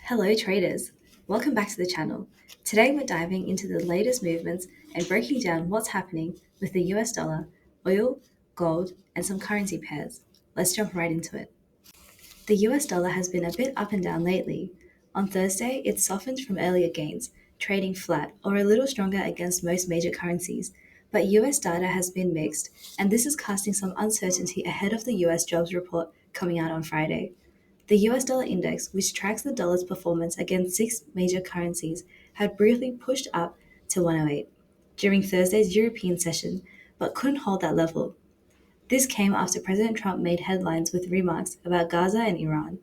Hello traders, welcome back to the channel. Today we're diving into the latest movements and breaking down what's happening with the US dollar, oil, gold, and some currency pairs. Let's jump right into it. The US dollar has been a bit up and down lately. On Thursday, it softened from earlier gains, trading flat or a little stronger against most major currencies. But US data has been mixed, and this is casting some uncertainty ahead of the US jobs report coming out on Friday. The US dollar index, which tracks the dollar's performance against six major currencies, had briefly pushed up to 108 during Thursday's European session, but couldn't hold that level. This came after President Trump made headlines with remarks about Gaza and Iran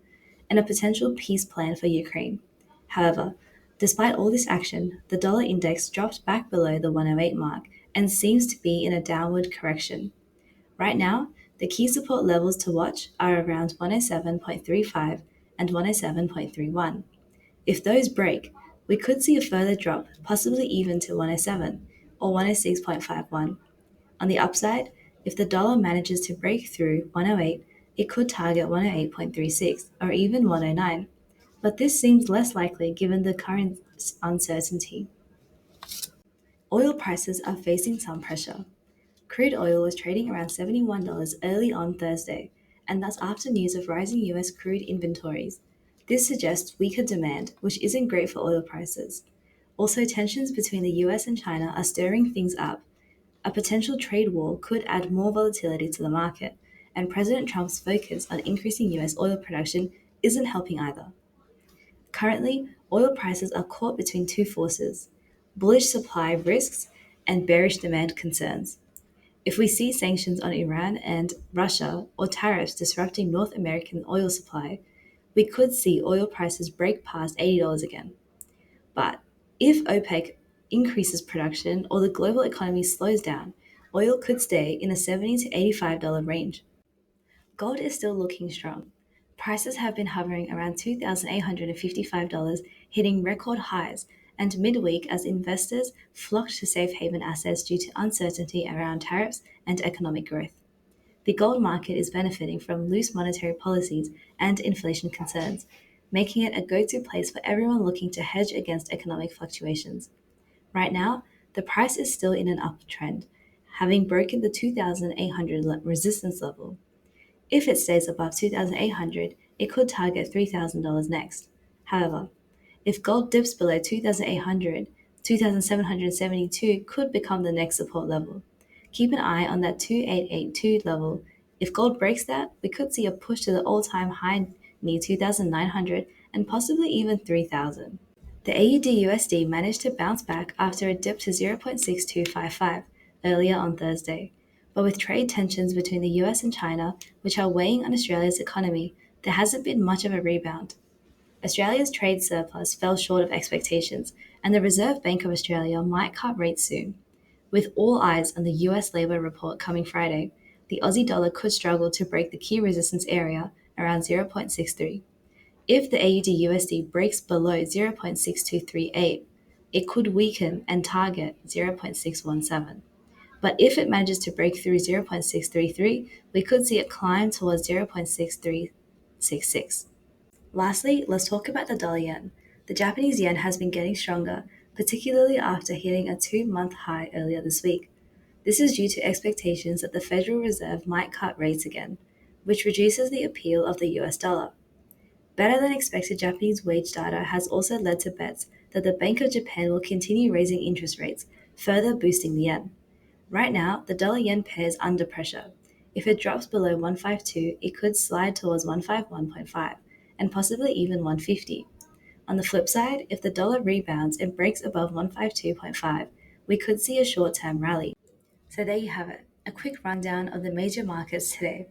and a potential peace plan for Ukraine. However, despite all this action, the dollar index dropped back below the 108 mark and seems to be in a downward correction. Right now, the key support levels to watch are around 107.35 and 107.31. If those break, we could see a further drop, possibly even to 107 or 106.51. On the upside, if the dollar manages to break through 108, it could target 108.36 or even 109. But this seems less likely given the current uncertainty. Oil prices are facing some pressure. Crude oil was trading around $71 early on Thursday, and that's after news of rising US crude inventories. This suggests weaker demand, which isn't great for oil prices. Also, tensions between the US and China are stirring things up. A potential trade war could add more volatility to the market, and President Trump's focus on increasing US oil production isn't helping either. Currently, oil prices are caught between two forces: bullish supply risks and bearish demand concerns. If we see sanctions on Iran and Russia or tariffs disrupting North American oil supply, we could see oil prices break past $80 again. But if OPEC increases production or the global economy slows down, oil could stay in a $70 to $85 range. Gold is still looking strong. Prices have been hovering around $2,855, hitting record highs, and midweek as investors flocked to safe haven assets due to uncertainty around tariffs and economic growth. The gold market is benefiting from loose monetary policies and inflation concerns, making it a go to place for everyone looking to hedge against economic fluctuations. Right now, the price is still in an uptrend, having broken the 2,800 resistance level. If it stays above 2,800, it could target $3,000 next. However, if gold dips below 2,800, 2,772 could become the next support level. Keep an eye on that 2,882 level. If gold breaks that, we could see a push to the all-time high near 2,900 and possibly even 3,000. The AUD/USD managed to bounce back after a dip to 0.6255 earlier on Thursday. But with trade tensions between the US and China, which are weighing on Australia's economy, there hasn't been much of a rebound. Australia's trade surplus fell short of expectations, and the Reserve Bank of Australia might cut rates soon. With all eyes on the US labor report coming Friday, the Aussie dollar could struggle to break the key resistance area around 0.63. If the AUD/USD breaks below 0.6238, it could weaken and target 0.617. But if it manages to break through 0.633, we could see it climb towards 0.6366. Lastly, let's talk about the dollar yen. The Japanese yen has been getting stronger, particularly after hitting a 2-month high earlier this week. This is due to expectations that the Federal Reserve might cut rates again, which reduces the appeal of the US dollar. Better than expected Japanese wage data has also led to bets that the Bank of Japan will continue raising interest rates, further boosting the yen. Right now, the dollar yen pair is under pressure. If it drops below 152, it could slide towards 151.5 and possibly even 150. On the flip side, if the dollar rebounds and breaks above 152.5, we could see a short-term rally. So there you have it, a quick rundown of the major markets today.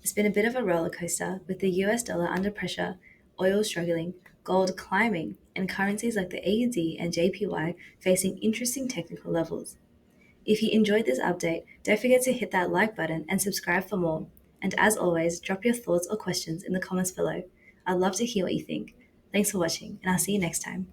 It's been a bit of a roller coaster with the US dollar under pressure, oil struggling, gold climbing, and currencies like the AUD and JPY facing interesting technical levels. If you enjoyed this update, don't forget to hit that like button and subscribe for more. And as always, drop your thoughts or questions in the comments below. I'd love to hear what you think. Thanks for watching, and I'll see you next time.